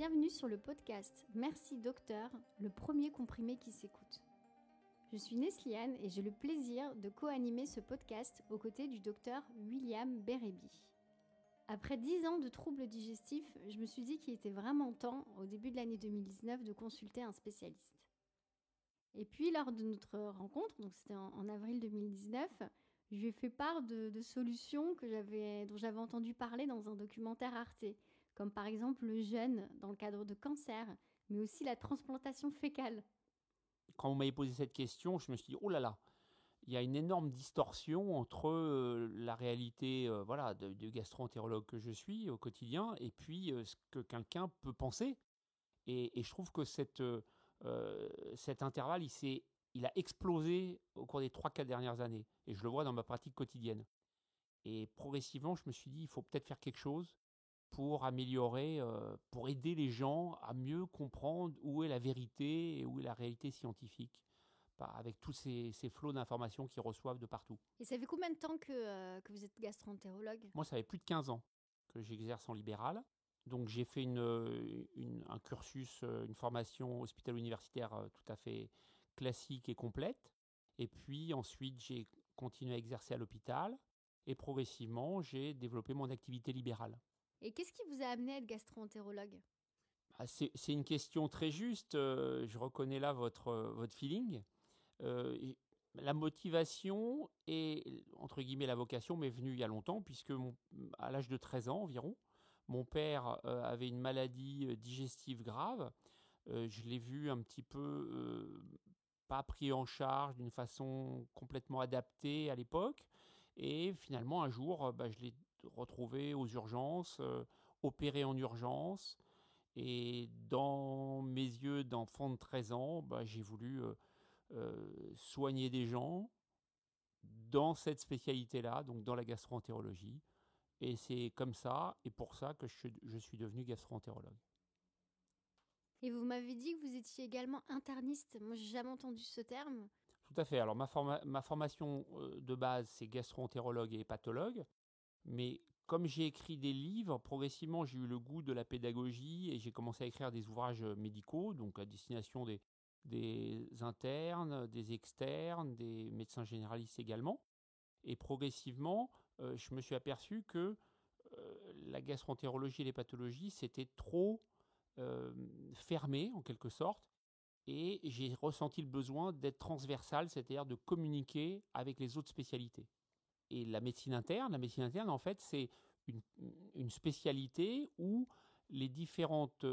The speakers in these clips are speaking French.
Bienvenue sur le podcast Merci Docteur, le premier comprimé qui s'écoute. Je suis Nesliane et j'ai le plaisir de co-animer ce podcast aux côtés du docteur William Bérébi. Après 10 ans de troubles digestifs, je me suis dit qu'il était vraiment temps, au début de l'année 2019, de consulter un spécialiste. Et puis, lors de notre rencontre, donc c'était en avril 2019, je lui ai fait part de solutions dont j'avais entendu parler dans un documentaire Arte, comme par exemple le jeûne dans le cadre de cancer, mais aussi la transplantation fécale. Quand vous m'avez posé cette question, je me suis dit, oh là là, il y a une énorme distorsion entre la réalité du gastro-entérologue que je suis au quotidien et puis ce que quelqu'un peut penser. Et je trouve que cet intervalle, il a explosé au cours des 3-4 dernières années. Et je le vois dans ma pratique quotidienne. Et progressivement, je me suis dit, il faut peut-être faire quelque chose pour améliorer, pour aider les gens à mieux comprendre où est la vérité et où est la réalité scientifique, avec tous ces flots d'informations qu'ils reçoivent de partout. Et ça fait combien de temps que vous êtes gastro-entérologue ? Moi, ça fait plus de 15 ans que j'exerce en libéral. Donc j'ai fait un cursus, une formation hospitalo-universitaire tout à fait classique et complète. Et puis ensuite, j'ai continué à exercer à l'hôpital. Et progressivement, j'ai développé mon activité libérale. Et qu'est-ce qui vous a amené à être gastro-entérologue ? C'est une question très juste. Je reconnais là votre feeling. La motivation et, entre guillemets, la vocation m'est venue il y a longtemps, puisque à l'âge de 13 ans environ, mon père avait une maladie digestive grave. Je l'ai vu un petit peu pas pris en charge d'une façon complètement adaptée à l'époque. Et finalement, un jour, je l'ai retrouvé aux urgences, opéré en urgence. Et dans mes yeux d'enfant de 13 ans, j'ai voulu soigner des gens dans cette spécialité-là, donc dans la gastro-entérologie. Et c'est comme ça, et pour ça, que je suis devenu gastro-entérologue. Et vous m'avez dit que vous étiez également interniste. Moi, j'ai jamais entendu ce terme. Tout à fait. Alors, ma formation de base, c'est gastro-entérologue et hépatologue. Mais comme j'ai écrit des livres, progressivement, j'ai eu le goût de la pédagogie et j'ai commencé à écrire des ouvrages médicaux, donc à destination des internes, des externes, des médecins généralistes également. Et progressivement, je me suis aperçu que la gastroentérologie et l'hépatologie, c'était trop fermé, en quelque sorte. Et j'ai ressenti le besoin d'être transversal, c'est-à-dire de communiquer avec les autres spécialités. Et la médecine interne, en fait, c'est une spécialité où les différentes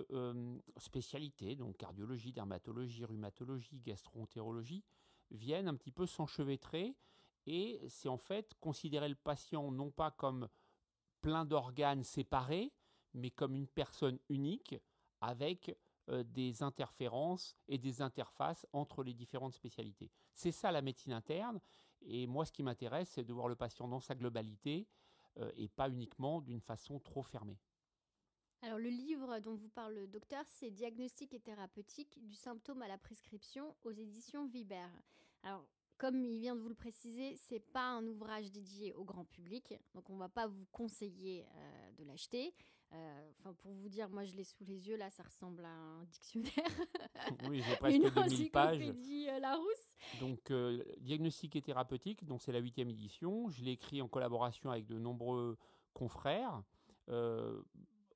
spécialités, donc cardiologie, dermatologie, rhumatologie, gastro-entérologie, viennent un petit peu s'enchevêtrer. Et c'est en fait considérer le patient non pas comme plein d'organes séparés, mais comme une personne unique avec des interférences et des interfaces entre les différentes spécialités. C'est ça la médecine interne. Et moi, ce qui m'intéresse, c'est de voir le patient dans sa globalité et pas uniquement d'une façon trop fermée. Alors, le livre dont vous parle le docteur, c'est Diagnostic et thérapeutique du symptôme à la prescription aux éditions Vibert. Alors, comme il vient de vous le préciser, c'est pas un ouvrage dédié au grand public, donc on va pas vous conseiller de l'acheter. Pour vous dire, moi je l'ai sous les yeux, là ça ressemble à un dictionnaire. Oui, j'ai presque Une 2000 pages. encyclopédie Larousse. Donc, Diagnostic et thérapeutique, donc c'est la 8e édition. Je l'ai écrit en collaboration avec de nombreux confrères,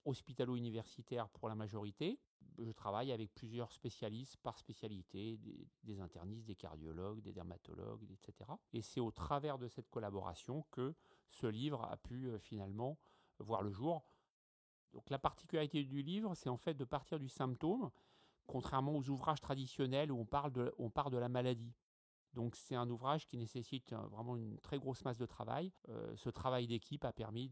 hospitalo-universitaires pour la majorité. Je travaille avec plusieurs spécialistes par spécialité, des internistes, des cardiologues, des dermatologues, etc. Et c'est au travers de cette collaboration que ce livre a pu finalement voir le jour. Donc la particularité du livre, c'est en fait de partir du symptôme, contrairement aux ouvrages traditionnels où on part de la maladie. Donc c'est un ouvrage qui nécessite vraiment une très grosse masse de travail. Ce travail d'équipe a permis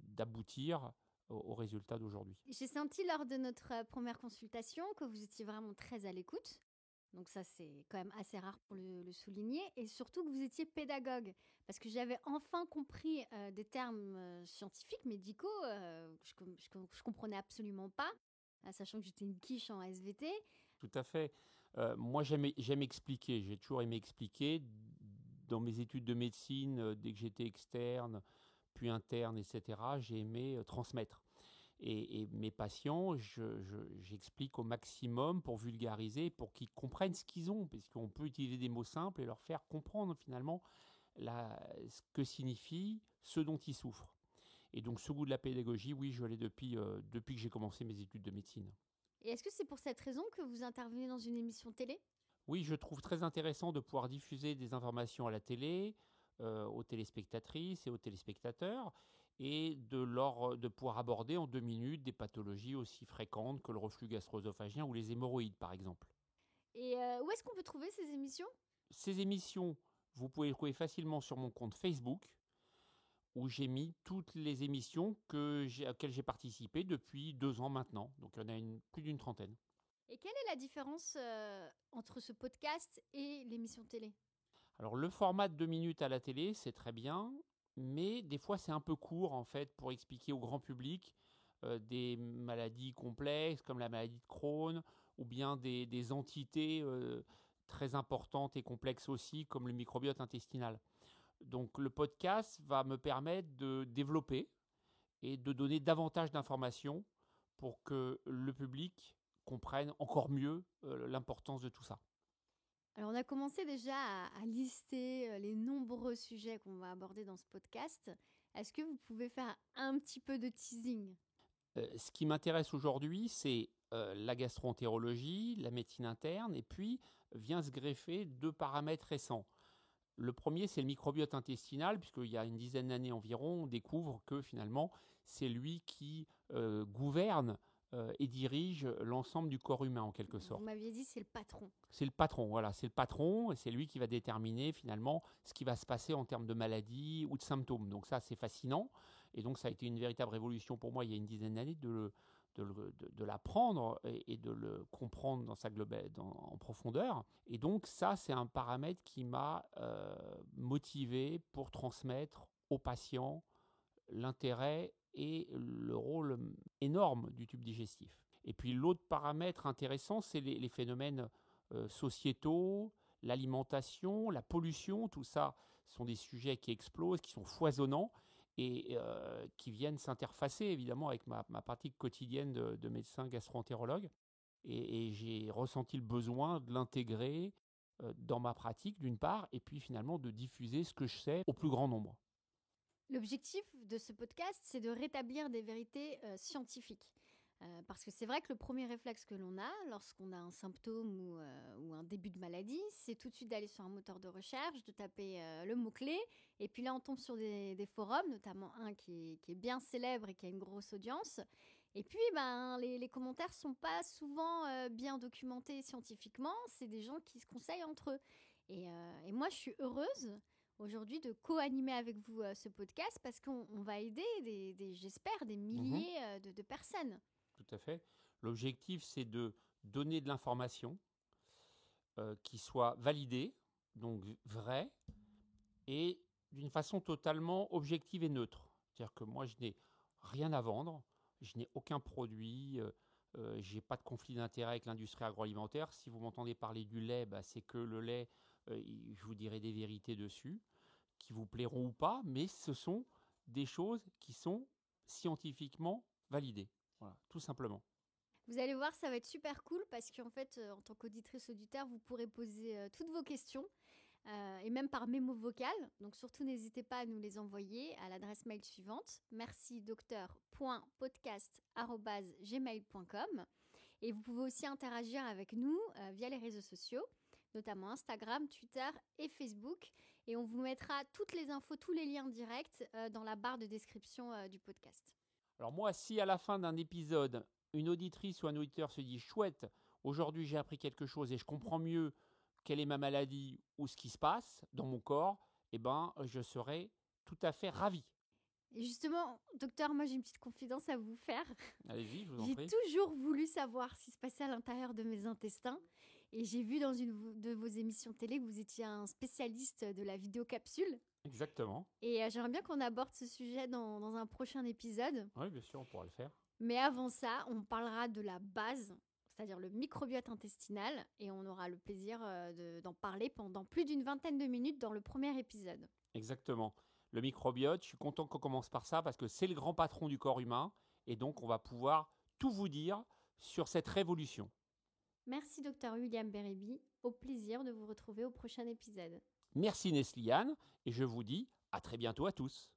d'aboutir au résultat d'aujourd'hui. J'ai senti lors de notre première consultation que vous étiez vraiment très à l'écoute. Donc ça, c'est quand même assez rare pour le souligner. Et surtout que vous étiez pédagogue. Parce que j'avais enfin compris des termes scientifiques, médicaux, que je comprenais absolument pas, sachant que j'étais une quiche en SVT. Tout à fait. Moi, j'aime expliquer. J'ai toujours aimé expliquer. Dans mes études de médecine, dès que j'étais externe, puis interne, etc., j'ai aimé transmettre. Et mes patients, j'explique au maximum pour vulgariser, pour qu'ils comprennent ce qu'ils ont, parce qu'on peut utiliser des mots simples et leur faire comprendre finalement ce que signifie ce dont ils souffrent. Et donc ce goût de la pédagogie, oui, je l'ai depuis que j'ai commencé mes études de médecine. Et est-ce que c'est pour cette raison que vous intervenez dans une émission télé ? Oui, je trouve très intéressant de pouvoir diffuser des informations à la télé, aux téléspectatrices et aux téléspectateurs, et de pouvoir aborder en 2 minutes des pathologies aussi fréquentes que le reflux gastro-œsophagien ou les hémorroïdes, par exemple. Et où est-ce qu'on peut trouver ces émissions ? Ces émissions, vous pouvez les trouver facilement sur mon compte Facebook, où j'ai mis toutes les émissions auxquelles j'ai participé depuis 2 ans maintenant. Donc il y en a plus d'une trentaine. Et quelle est la différence entre ce podcast et l'émission télé ? Alors le format de 2 minutes à la télé, c'est très bien, mais des fois c'est un peu court en fait pour expliquer au grand public des maladies complexes comme la maladie de Crohn, ou bien des entités très importantes et complexes aussi comme le microbiote intestinal. Donc le podcast va me permettre de développer et de donner davantage d'informations pour que le public comprenne encore mieux l'importance de tout ça. Alors, on a commencé déjà à lister les nombreux sujets qu'on va aborder dans ce podcast. Est-ce que vous pouvez faire un petit peu de teasing ? Ce qui m'intéresse aujourd'hui, c'est la gastro-entérologie, la médecine interne, et puis vient se greffer 2 paramètres récents. Le premier, c'est le microbiote intestinal, puisqu'il y a une dizaine d'années environ, on découvre que finalement, c'est lui qui gouverne et dirige l'ensemble du corps humain en quelque sorte. Vous m'aviez dit c'est le patron. C'est le patron, voilà, c'est le patron, et c'est lui qui va déterminer finalement ce qui va se passer en termes de maladies ou de symptômes. Donc ça, c'est fascinant, et donc ça a été une véritable révolution pour moi il y a une dizaine d'années de l'apprendre et de le comprendre dans sa en profondeur. Et donc ça, c'est un paramètre qui m'a motivé pour transmettre aux patients l'intérêt et le rôle énorme du tube digestif. Et puis l'autre paramètre intéressant, c'est les phénomènes sociétaux, l'alimentation, la pollution, tout ça sont des sujets qui explosent, qui sont foisonnants et qui viennent s'interfacer évidemment avec ma pratique quotidienne de médecin gastro-entérologue. Et j'ai ressenti le besoin de l'intégrer dans ma pratique d'une part, et puis finalement de diffuser ce que je sais au plus grand nombre. L'objectif de ce podcast, c'est de rétablir des vérités scientifiques. Parce que c'est vrai que le premier réflexe que l'on a lorsqu'on a un symptôme ou un début de maladie, c'est tout de suite d'aller sur un moteur de recherche, de taper le mot-clé. Et puis là, on tombe sur des forums, notamment un qui est bien célèbre et qui a une grosse audience. Et puis, les commentaires ne sont pas souvent bien documentés scientifiquement. C'est des gens qui se conseillent entre eux. Et moi, je suis heureuse aujourd'hui de co-animer avec vous ce podcast parce qu'on va aider, j'espère, des milliers de personnes. Tout à fait. L'objectif, c'est de donner de l'information qui soit validée, donc vraie, et d'une façon totalement objective et neutre. C'est-à-dire que moi, je n'ai rien à vendre, je n'ai aucun produit, je n'ai pas de conflit d'intérêt avec l'industrie agroalimentaire. Si vous m'entendez parler du lait, c'est que le lait, je vous dirai des vérités dessus, qui vous plairont ou pas, mais ce sont des choses qui sont scientifiquement validées. Voilà, tout simplement. Vous allez voir, ça va être super cool parce qu'en fait, en tant qu'auditrice auditeur, vous pourrez poser toutes vos questions et même par mémo vocal. Donc surtout, n'hésitez pas à nous les envoyer à l'adresse mail suivante merci-docteur.podcast@gmail.com. Et vous pouvez aussi interagir avec nous via les réseaux sociaux, notamment Instagram, Twitter et Facebook. Et on vous mettra toutes les infos, tous les liens directs dans la barre de description du podcast. Alors moi, si à la fin d'un épisode, une auditrice ou un auditeur se dit « Chouette, aujourd'hui j'ai appris quelque chose et je comprends mieux quelle est ma maladie ou ce qui se passe dans mon corps », je serai tout à fait ravi. Et justement, docteur, moi j'ai une petite confidence à vous faire. Allez-y, je vous en prie. J'ai toujours voulu savoir ce qui se passait à l'intérieur de mes intestins. Et j'ai vu dans une de vos émissions télé que vous étiez un spécialiste de la vidéocapsule. Exactement. Et j'aimerais bien qu'on aborde ce sujet dans un prochain épisode. Oui, bien sûr, on pourra le faire. Mais avant ça, on parlera de la base, c'est-à-dire le microbiote intestinal. Et on aura le plaisir d'en parler pendant plus d'une vingtaine de minutes dans le premier épisode. Exactement. Le microbiote, je suis content qu'on commence par ça parce que c'est le grand patron du corps humain Et donc, on va pouvoir tout vous dire sur cette révolution. Merci Dr William Bérébi, au plaisir de vous retrouver au prochain épisode. Merci Nesliane, et je vous dis à très bientôt à tous.